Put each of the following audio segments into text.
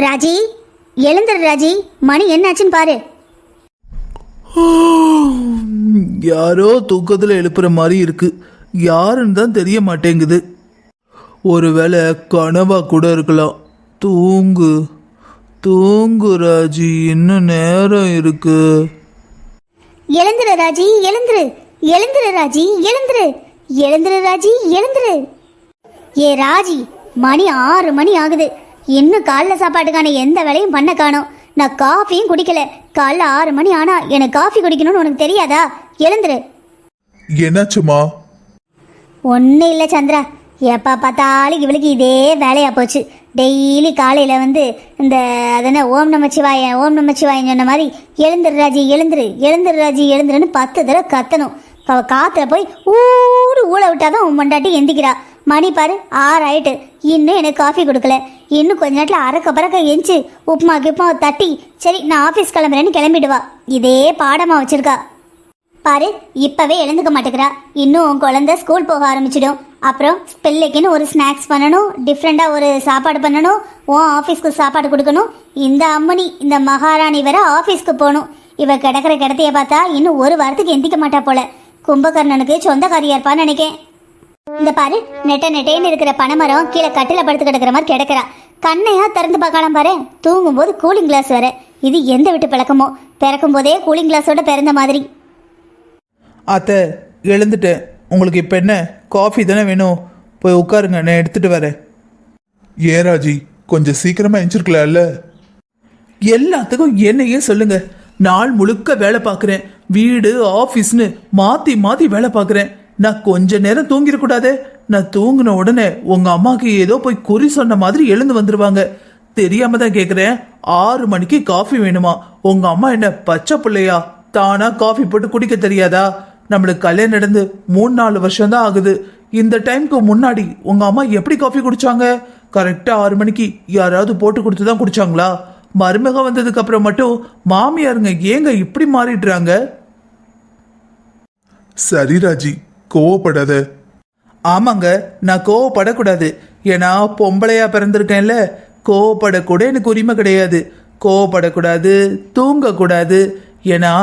ராஜி, எழுந்துரு ராஜி, மணி என்னாச்சுன்னு பாரு. யாரோ தூக்கத்தில் எழுப்புற மாதிரி இருக்கு. யாருன்னு தான் தெரிய மாட்டேங்குது. ஒருவேளை கனவா கூட இருக்கலாம். தூங்கு தூங்கு ராஜி, இன்னும் நேரம் இருக்கு. எழுந்துரு ராஜி, எழுந்துரு. எழுந்துரு ராஜி, எழுந்துரு. எழுந்துரு ராஜி, எழுந்துரு. ஏ ராஜி, மணி 6 மணி ஆகுது. இன்னும் காலைல சாப்பாட்டுக்கான எந்த வேலையும் பண்ண காணோம். நான் காஃபியும் குடிக்கல. காலைல 6 மணி ஆனா எனக்கு காஃபி குடிக்கணும்னு உனக்கு தெரியாதா? எழுந்துரு. என்னாச்சுமா? ஒன்றும் இல்லை சந்திரா, எப்போ பார்த்தாலும் இவளுக்கு இதே வேலையாக போச்சு. டெய்லி காலையில் வந்து இந்த அதென்ன ஓம் நமச்சிவாய ஓம் நமச்சிவாயன்னு சொன்ன மாதிரி எழுந்துரு ராஜி, எழுந்துரு, எழுந்துரு ராஜி, எழுந்துருன்னு 10 தடவை கத்தணும். காற்றுல போய் ஊழ விட்டாதான் உன் மண்டாட்டி எந்திக்கிறா. மணி பாரு 6 ஆயிட்டு, இன்னும் எனக்கு காஃபி கொடுக்கல. இன்னும் கொஞ்ச நேரத்தில் அறக்க பறக்க எஞ்சி உப்புமா கிப்புமா தட்டி சரி நான் ஆஃபீஸ் கிளம்புறேன்னு கிளம்பிடுவா. இதே பாடமாக வச்சிருக்கா பாரு. இப்பவே எழுந்துக்க மாட்டேங்கிறா. இன்னும் உன் குழந்தை ஸ்கூல் போக ஆரம்பிச்சிடும். அப்புறம் பிள்ளைக்குன்னு ஒரு ஸ்நாக்ஸ் பண்ணணும், டிஃப்ரெண்டாக ஒரு சாப்பாடு பண்ணணும், உன் ஆஃபீஸ்க்கு சாப்பாடு கொடுக்கணும். இந்த அம்மனி இந்த மகாராணி வேற ஆஃபீஸ்க்கு போகணும். இவ கிடக்கிற கிடத்தைய பார்த்தா இன்னும் ஒரு வாரத்துக்கு எந்திக்க மாட்டா போல. கும்பகர்ணனுக்கு சொந்தக்காரியா இருப்பான்னு நினைக்கேன். இந்த பாரு, நெட்டேன்னு இருக்கிற பனைமரம் கீழே கட்டில படுத்து கிடக்கிற மாதிரி கிடக்கிறா. கண்ணையா திறந்து பார்க்கலாம் பாரு. தூங்கும்போது கூலிங் கிளாஸ் வேற. இது எந்த விட்டு பிறக்குமோ? பிறக்கும் போதே கூலிங் கிளாஸோட பிறந்த மாதிரி. அத்தை, எழுந்துட்டேன். உங்களுக்கு இப்போ என்ன, காஃபி தானே வேணும்? போய் உட்காருங்க, நான் எடுத்துட்டு வரேன். ஏன் ராஜி, கொஞ்சம் சீக்கிரமா எஞ்சிருக்கலாம்ல? எல்லாத்துக்கும் என்னையே சொல்லுங்க. நாள் முழுக்க வேலை பார்க்குறேன். வீடு ஆஃபீஸ்னு மாற்றி மாற்றி வேலை பார்க்குறேன். நான் கொஞ்ச நேரம் தூங்கிடக்கூடாது? நான் தூங்கின உடனே உங்கள் அம்மாவுக்கு ஏதோ போய் குறி சொன்ன மாதிரி எழுந்து வந்துடுவாங்க. தெரியாம தான் கேட்குறேன். 6 மணிக்கு காஃபி வேணுமா? உங்கள் அம்மா என்ன பச்சை பிள்ளையா? தானா காஃபி போட்டு குடிக்க தெரியாதா? நம்மளுக்கு கல்யாணம் நடந்து 3-4 வருஷம் தான் ஆகுது. இந்த டைமுக்கு முன்னாடி உங்க அம்மா எப்படி காஃபி குடிச்சாங்க? கரெக்டா 6 மணிக்கு யாராவது போட்டு கொடுத்து தான் குடிச்சாங்களா? மருமக வந்ததுக்கு அப்புறம் மட்டும் மாமியாருங்க ஏங்க இப்படி மாறிடுறாங்க? சரி ராஜி, கோவப்படாத. ஆமாங்க, நான் கோவப்படக்கூடாது. ஏன்னா பொம்பளையா பிறந்திருக்கேன்ல. கோவப்படக்கூட எனக்கு உரிமை கிடையாது. கோவப்படக்கூடாது, தூங்கக்கூடாது. ஏன்னா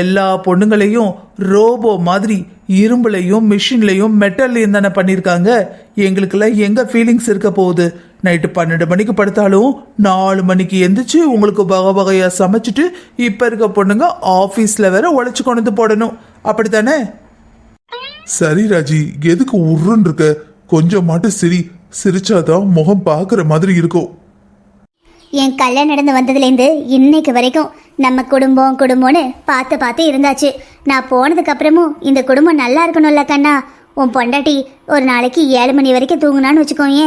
எல்லா பொண்ணுங்களையும் ரோபோ மாதிரி இரும்புலையும் மிஷின்லையும் மெட்டல்லையும் தானே பண்ணியிருக்காங்க. எங்களுக்கெல்லாம் எங்கே ஃபீலிங்ஸ் இருக்க போகுது? நைட்டு 12 மணிக்கு படுத்தாலும் 4 மணிக்கு எந்திரிச்சு உங்களுக்கு வகை வகையாக சமைச்சிட்டு இப்போ இருக்க பொண்ணுங்க ஆஃபீஸில் வேற உழைச்சி கொண்டு வந்து போடணும். அப்படித்தானே? சரி ராஜி, எதுக்கு உருன்னு இருக்க? கொஞ்சம் மட்டும் சிரிச்சாதான் முகம் பார்க்குற மாதிரி இருக்கும். என் கல்யாணம் நடந்து வந்ததுலேருந்து இன்னைக்கு வரைக்கும் நம்ம குடும்பம்னு பார்த்து இருந்தாச்சு. நான் போனதுக்கு அப்புறமும் இந்த குடும்பம் நல்லா இருக்கணும்ல கண்ணா. உன் பொண்டாட்டி ஒரு நாளைக்கு 7 மணி வரைக்கும் தூங்குனான்னு வச்சுக்கோங்க.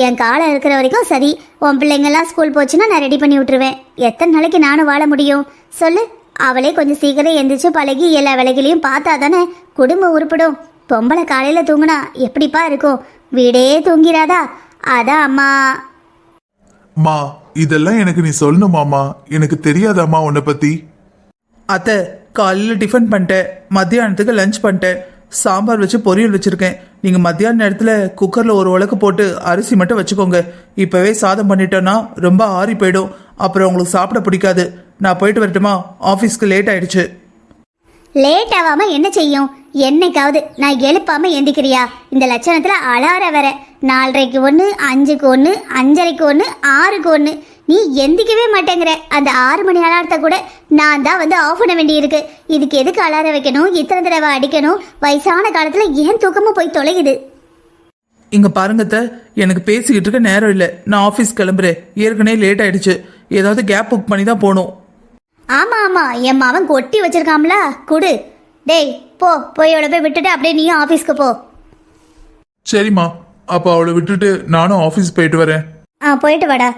என் காலம் இருக்கிற வரைக்கும் சரி. உன் பிள்ளைங்கள்லாம் ஸ்கூல் போச்சுன்னா நான் ரெடி பண்ணி விட்டுருவேன். எத்தனை நாளைக்கு நானும் வாழ முடியும் சொல்லு? அவளே கொஞ்சம் சீக்கிரம் எந்திரிச்சு பழகி எல்லா வேலைகளையும் பார்த்தா தானே குடும்பம் உருப்படும். பொம்பளை காலையில் தூங்குனா எப்படிப்பா இருக்கும்? வீடே தூங்கிறாதா? அதான் அம்மா. மா, இதெல்லாம் எனக்கு நீ சொல்லணுமாமா? எனக்கு தெரியாதாம்மா உன்னை பத்தி? அத்தை, காலையில் டிஃபன் பண்ணிட்டேன். மத்தியானத்துக்கு லஞ்ச் பண்ணிட்டேன். சாம்பார் வச்சு பொரியல் வச்சுருக்கேன். நீங்கள் மத்தியான நேரத்தில் குக்கரில் ஒரு உலக்கு போட்டு அரிசி மட்டும் வச்சுக்கோங்க. இப்போவே சாதம் பண்ணிட்டோன்னா ரொம்ப ஆறி போயிடும். அப்புறம் உங்களுக்கு சாப்பிட பிடிக்காது. நான் போயிட்டு வரட்டுமா? ஆஃபீஸ்க்கு லேட் ஆயிடுச்சு. லேட் ஆகாம என்ன செய்யும்? என்னைக்காவது நான் எழுப்பாம எந்திக்கிறியா? இந்த லட்சணத்துல அலார வர 4:30க்கு 1, 5க்கு 1, 5:30க்கு 1, 6க்கு 1. நீ எந்திக்கவே மாட்டேங்கிற. அந்த 6 மணி அலாரத்தை கூட நான் தான் வந்து ஆஃப் பண்ண வேண்டியிருக்கு. இதுக்கு எதுக்கு அலாரம் வைக்கணும்? இத்தனை தடவை அடிக்கணும்? வயசான காலத்துல ஏன் தூக்கமும் போய் தொலையுது? இங்க பாருங்கத்த, எனக்கு பேசிக்கிட்டு இருக்க நேரம் இல்லை. நான் ஆஃபீஸ் கிளம்புறேன். ஏற்கனவே லேட் ஆயிடுச்சு. ஏதாவது கேப் புக் பண்ணி தான் போகணும். ஆமா, என் மாவன் கொட்டி வச்சிருக்காம்ல, குடு. டேய் போய் அவளை போய் விட்டுட்டு அப்படியே நீயும் ஆஃபீஸ்க்கு போ. சரிம்மா, அப்ப அவளை விட்டுட்டு நானும் ஆபீஸ் போயிட்டு வரேன். போயிட்டு வாடா.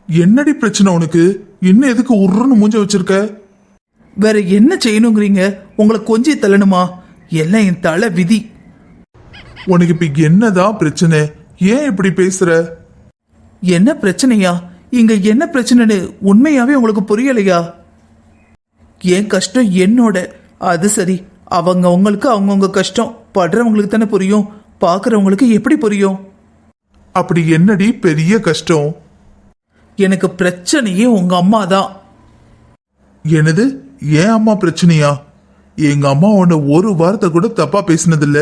என்னடி பிரச்சனை உனக்கு? இன்னும் எதுக்கு உருன்னு மூஞ்ச வச்சிருக்க? வேற என்ன செய்யணுங்கிறீங்க? உங்களை கொஞ்சி தள்ளணுமா? எல்லாம் என் தலை விதி. உனக்கு இப்ப என்னதான் பிரச்சனை? ஏன் இப்படி பேசுற? என்ன பிரச்சனையா? இங்க என்ன பிரச்சனைன்னு உண்மையாவே உங்களுக்கு புரியலையா? என் கஷ்டம் என்னோட. அது சரி, அவங்களுக்கு அவங்கவுங்க கஷ்டம் படுறவங்களுக்கு தானே புரியும். பார்க்குறவங்களுக்கு எப்படி புரியும்? அப்படி என்னடி பெரிய கஷ்டம்? எனக்கு பிரச்சனையே உங்க அம்மா தான். என்னது? ஏன் அம்மா பிரச்சனையா? எங்க அம்மா உன்னை ஒரு வார்த்தை கூட தப்பா பேசினதில்ல.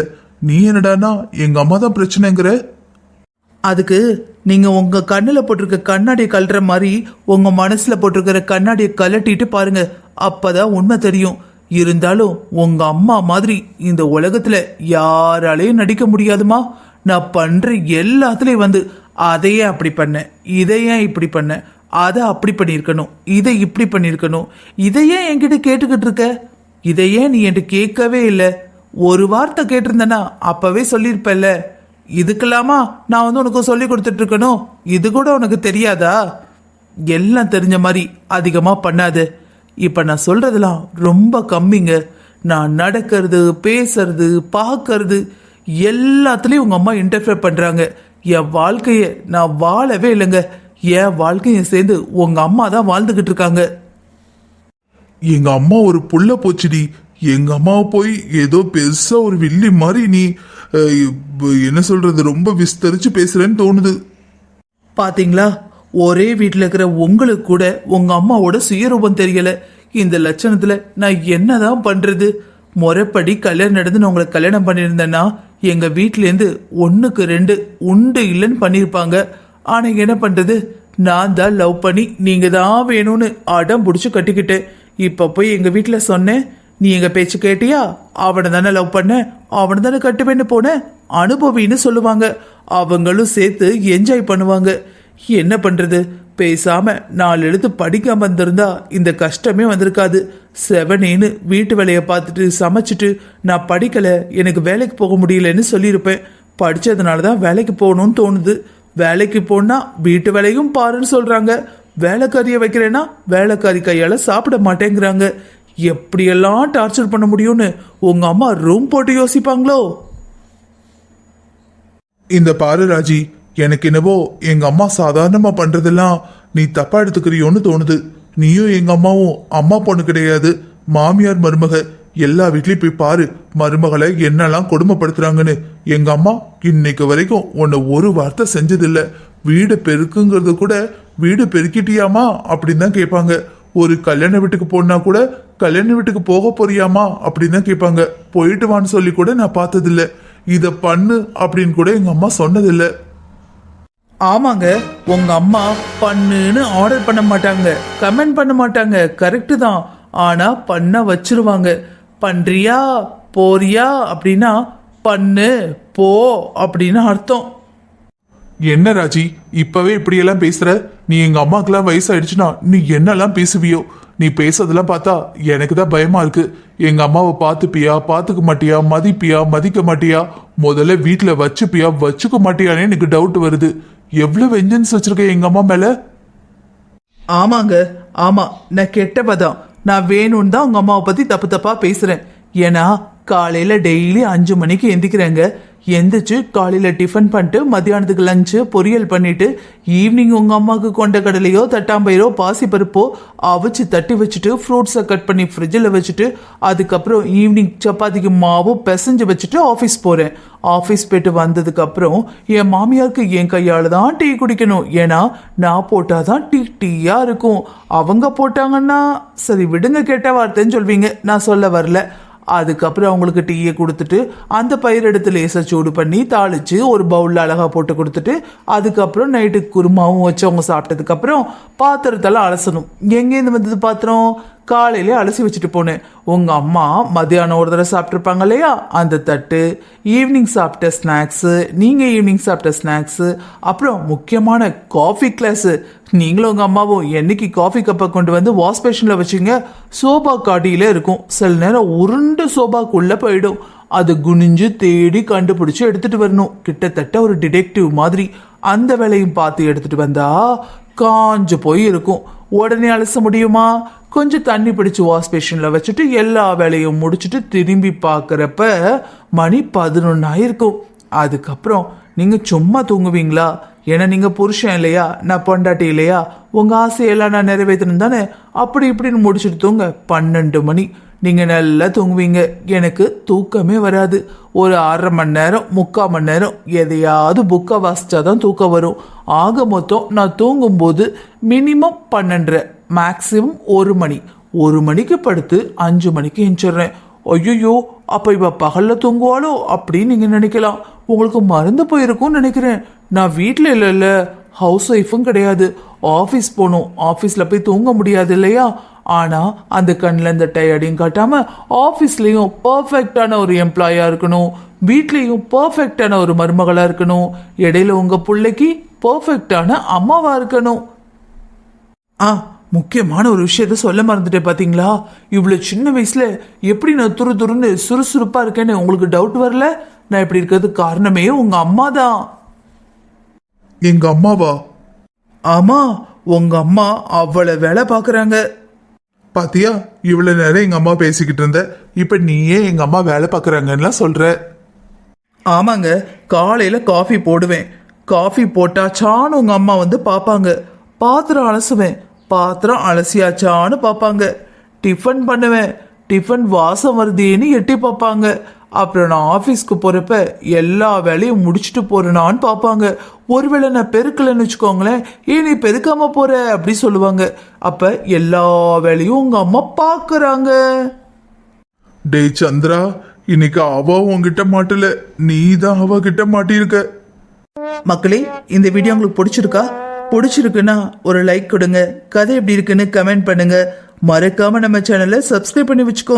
நீ என்னடானா எங்க அம்மா தான் பிரச்சனைங்கிற? அதுக்கு நீங்க உங்க கண்ணுல போட்டிருக்க கண்ணாடியை கழற மாதிரி உங்க மனசுல போட்டிருக்கிற கண்ணாடியை கழட்டிட்டு பாருங்க, அப்பதான் உண்மை தெரியும். இருந்தாலும் உங்க அம்மா மாதிரி இந்த உலகத்துல யாராலையும் நடிக்க முடியாதுமா. நான் பண்ற எல்லாத்துலயும் வந்து அதையே அப்படி பண்ண, இதையே இப்படி பண்ண, அதை அப்படி பண்ணியிருக்கணும், இதை இப்படி பண்ணியிருக்கணும், இதையே என்கிட்ட கேட்டுக்கிட்டு இருக்க, இதையே நீ என்கிட்ட கேட்கவே இல்லை. ஒரு வார்த்தை கேட்டிருந்தனா அப்பவே சொல்லியிருப்பல்ல. இதுக்கெல்லாமா நான் வந்து உனக்கு சொல்லி கொடுத்துட்டு இருக்கணும்? இது கூட உனக்கு தெரியாதா? எல்லாம் தெரிஞ்ச மாதிரி அதிகமா பண்ணாது. இப்ப நான் சொல்றதெல்லாம் ரொம்ப கம்மிங்க. நான் நடக்கிறது, பேசுறது, பார்க்கறது எல்லாத்துலயும் உங்க அம்மா இன்டர்ஃபியர் பண்றாங்க. என் வாழ்க்கைய நான் வாழவே இல்லைங்க. என் வாழ்க்கைய சேர்ந்து உங்க அம்மா தான் வாழ்ந்துகிட்டு இருக்காங்க. எங்க அம்மா ஒரு புள்ள போச்சுடி. எங்க அம்மாவை போய் ஏதோ பெருசா ஒரு வில்லி மாதிரி நீ என்ன சொல்றது, ரொம்ப விஸ்தரிச்சு பேசுறேன்னு தோணுது. பாத்தீங்களா, ஒரே வீட்டில் இருக்கிற உங்களுக்கு கூட உங்க அம்மாவோட சுயரூபம் தெரியல. இந்த லட்சணத்துல நான் என்னதான் பண்றது? முறைப்படி கல்யாணம் நடந்து நான் உங்களை கல்யாணம் பண்ணியிருந்தேன்னா எங்க வீட்டிலேருந்து 1க்கு 2 உண்டு இல்லைன்னு பண்ணியிருப்பாங்க. ஆனா என்ன பண்றது, நான் தான் லவ் பண்ணி நீங்க தான் வேணும்னு அடம் பிடிச்சி கட்டிக்கிட்டேன். இப்ப போய் எங்க வீட்டில் சொன்னேன், நீ எங்க பேச்சு கேட்டியா? அவனை தானே லவ் பண்ண, அவனை தானே கட்டுவேன்னு போன, அனுபவின்னு சொல்லுவாங்க. அவங்களும் சேர்த்து என்ஜாய் பண்ணுவாங்க. என்ன பண்றது, பேசாம 4 எழுத்து படிக்காம வந்திருந்தா இந்த கஷ்டமே வந்திருக்காது. செவனேன்னு வீட்டு வேலையை பார்த்துட்டு சமைச்சிட்டு நான் படிக்கல, எனக்கு வேலைக்கு போக முடியலன்னு சொல்லியிருப்பேன். படிச்சதுனால தான் வேலைக்கு போகணும்னு தோணுது. வேலைக்கு போனா வீட்டு வேலையும் பாருன்னு சொல்றாங்க. வேலைக்காரிய வைக்கிறேன்னா வேலைக்காரி கையால சாப்பிட மாட்டேங்கிறாங்க. எப்படியெல்லாம் டார்ச்சர் பண்ண முடியும்னு உங்க அம்மா ரூம் போட்டு யோசிப்பாங்களோ? இந்த பாரு ராஜி, எனக்கு என்னவோ எங்க அம்மா சாதாரணமா பண்றதெல்லாம் நீ தப்பா எடுத்துக்கிறியோன்னு தோணுது. நீயும் எங்க அம்மாவும் அம்மா பொண்ணு கிடையாது, மாமியார் மருமக. எல்லா வீட்லயும் போய் பாரு, மருமகளை என்னெல்லாம் கொடுமைப்படுத்துறாங்கன்னு. எங்க அம்மா இன்னைக்கு வரைக்கும் உன்னை ஒரு வார்த்தை செஞ்சதில்ல. வீடு பெருக்குங்கிறது கூட வீடு பெருக்கிட்டியாமா அப்படின்னு தான் கேட்பாங்க. ஒரு கல்யாண வீட்டுக்கு போனா கூட கல்யாண வீட்டுக்கு போக போறியாமா அப்படின்னு தான் கேட்பாங்க. போயிட்டு வான்னு சொல்லி கூட நான் பார்த்ததில்ல. இத பண்ணு அப்படின்னு கூட எங்க அம்மா சொன்னதில்ல. ஆமாங்க, உங்க அம்மா பண்ணுன்னு ஆர்டர் பண்ண மாட்டாங்க, கமெண்ட் பண்ண மாட்டாங்க, கரெக்டு தான். ஆனா பண்ண வச்சிருவாங்க. பண்றியா போறியா அப்படின்னா பண்ணு போ அப்படின்னு அர்த்தம். என்ன ராஜி, இப்பவே இப்படியெல்லாம் பேசுற? நீ எங்க அம்மாக்கெல்லாம் வயசாயிடுச்சுன்னா நீ என்னெல்லாம் பேசுவியோ? நீ பேசுறதெல்லாம் பார்த்தா எனக்கு தான் பயமா இருக்கு. எங்க அம்மாவை பார்த்துப்பியா, பார்த்துக்க மாட்டியா, மதிப்பியா, மதிக்க மாட்டியா, முதல்ல வீட்டுல வச்சுப்பியா, வச்சுக்க மாட்டியானே எனக்கு டவுட் வருது. எவ்வளவு வெஞ்சன்ஸ் வச்சிருக்க எங்க அம்மா மேல? ஆமாங்க, ஆமா, நான் கெட்டவதான். நான் வேணும்னு தான் உங்க அம்மாவை பத்தி தப்பு தப்பா பேசுறேன். ஏன்னா காலையில டெய்லி 5 மணிக்கு எந்திக்கிறேங்க. எந்திரிச்சு காலையில டிஃபன் பண்ணிட்டு மத்தியானத்துக்கு லஞ்சு பொரியல் பண்ணிட்டு ஈவினிங் உங்க அம்மாவுக்கு கொண்ட கடலையோ தட்டாம்பயிரோ பாசிப்பருப்போ அவிச்சு தட்டி வச்சுட்டு ஃப்ரூட்ஸை கட் பண்ணி ஃப்ரிட்ஜில் வச்சுட்டு அதுக்கப்புறம் ஈவினிங் சப்பாத்திக்கு மாவு பிசைஞ்சு வச்சுட்டு ஆஃபீஸ் போகிறேன். ஆஃபீஸ் போயிட்டு வந்ததுக்கு அப்புறம் என் மாமியாருக்கு என் கையால் தான் டீ குடிக்கணும். ஏன்னா நான் போட்டால் தான் டீயாக இருக்கும். அவங்க போட்டாங்கன்னா சரி விடுங்க, கேட்ட வார்த்தைன்னு சொல்வீங்க, நான் சொல்ல வரல. அதுக்கப்புறம் அவங்களுக்கு டீயை கொடுத்துட்டு அந்த பயிர் எடுத்து லேசாக சூடு பண்ணி தாளித்து ஒரு பவுலில் அழகாக போட்டு கொடுத்துட்டு அதுக்கப்புறம் நைட்டுக்கு குருமாவும் வச்சு அவங்க சாப்பிட்டதுக்கப்புறம் பாத்திரத்தெல்லாம் அலசணும். எங்கேருந்து வந்தது பாத்திரம்? காலையிலே அலசி வச்சுட்டு போனேன். உங்கள் அம்மா மத்தியானம் ஒரு தடவை சாப்பிட்ருப்பாங்க இல்லையா, அந்த தட்டு, ஈவினிங் சாப்பிட்ட ஸ்நாக்ஸு, நீங்கள் ஈவினிங் சாப்பிட்ட ஸ்நாக்ஸு, அப்புறம் முக்கியமான காஃபி கிளாஸு. நீங்களும் உங்கள் அம்மாவும் என்னைக்கு காஃபி கப்பை கொண்டு வந்து வாஷ் பேஷனில் வச்சிங்க, சோபா காட்டியிலே இருக்கும். சில நேரம் உருண்டு சோபாக்குள்ளே போயிடும். அது குனிஞ்சு தேடி கண்டுபிடிச்சி எடுத்துகிட்டு வரணும். கிட்டத்தட்ட ஒரு டிடெக்டிவ் மாதிரி. அந்த வேலையும் பார்த்து எடுத்துகிட்டு வந்தா காஞ்சு போய் இருக்கும். உடனே அலச முடியுமா? கொஞ்சம் தண்ணி பிடிச்சி வாஷ் பேஷனில் வச்சுட்டு எல்லா வேலையும் முடிச்சுட்டு திரும்பி பார்க்குறப்ப மணி 11 ஆயிருக்கும். அதுக்கப்புறம் நீங்கள் சும்மா தூங்குவீங்களா? ஏன்னா நீங்கள் புருஷன் இல்லையா, நான் பொண்டாட்டி இல்லையா, உங்கள் ஆசையெல்லாம் நான் நிறைவேற்றணும் தானே. அப்படி இப்படின்னு முடிச்சுட்டு தூங்க 12 மணி. நீங்க நல்லா தூங்குவீங்க. எனக்கு தூக்கமே வராது. ஒரு 1/2 மணி நேரம் 3/4 மணி நேரம் எதையாவது புக்கை வாசிச்சாதான் தூக்கம் வரும். ஆக மொத்தம் நான் தூங்கும்போது மினிமம் 12:30, மேக்சிமம் 1 மணி. 1 மணிக்கு படுத்து 5 மணிக்கு எந்திரிடுறேன். ஐயோ, அப்ப இவ பகல்ல தூங்குவாளோ அப்படின்னு நீங்க நினைக்கலாம். உங்களுக்கு மறந்து போயிருக்கும்னு நினைக்கிறேன். நான் வீட்டில் இல்லைல்ல, ஹவுஸ் ஒய்ஃபும் கிடையாது. ஆஃபீஸ் போகணும். ஆஃபீஸில் போய் தூங்க முடியாது இல்லையா? ஆனால் அந்த கண்ணில் இந்த டயர்டையும் காட்டாம ஆஃபீஸ்லேயும் பர்ஃபெக்டான ஒரு எம்ப்ளாயாக இருக்கணும், வீட்லேயும் பர்ஃபெக்டான ஒரு மருமகளாக இருக்கணும், இடையில உங்கள் பிள்ளைக்கு பர்ஃபெக்டான அம்மாவாக இருக்கணும். முக்கியமான ஒரு விஷயத்த சொல்ல மறந்துட்டேன் பார்த்தீங்களா? இவ்வளோ சின்ன வயசுல எப்படி நான் துருன்னு சுறுசுறுப்பாக இருக்கேன்னு உங்களுக்கு டவுட் வரல? நான் இப்படி இருக்கிறதுக்கு காரணமே உங்கள் அம்மா தான். எங்க அம்மாவா? ஆமா, உங்க அம்மா அவ்வளவு வேலை பார்க்குறாங்க. பாத்தியா, இவ்வளவு நேரம் எங்க அம்மா பேசிக்கிட்டு இருந்த, இப்ப நீயே எங்க அம்மா வேலை பாக்குறாங்கன்னா சொல்ற. ஆமாங்க, காலையில் காஃபி போடுவேன். காஃபி போட்டாச்சான்னு உங்கள் அம்மா வந்து பார்ப்பாங்க. பாத்திரம் அலசுவேன். பாத்திரம் அலசியாச்சான்னு பார்ப்பாங்க. டிஃபன் பண்ணுவேன். டிஃபன் வாசம் வருதேன்னு எட்டி பார்ப்பாங்க. அப்புறம் நான் ஆஃபீஸ்க்கு போகிறப்ப எல்லா வேலையும் முடிச்சுட்டு போகிறேனான்னு பார்ப்பாங்க. ஒருவேளை நான் பெருக்கலைன்னு வச்சுக்கோங்களேன், ஏன் நீ பெருக்காமல் போகிற அப்படி சொல்லுவாங்க. அப்போ எல்லா வேலையும் உங்கள் அம்மா பார்க்குறாங்க. டேய் சந்திரா, இன்னைக்கு அவ உன்கிட்ட மாட்டல, நீ தான் அவ கிட்ட மாட்டியிருக்க. மக்களே, இந்த வீடியோ உங்களுக்கு பிடிச்சிருக்குன்னா ஒரு லைக் கொடுங்க. கதை எப்படி இருக்குன்னு கமெண்ட் பண்ணுங்க. மறக்காம நம்ம சேனலை சப்ஸ்கிரைப் பண்ணி வச்சுக்கோங்க.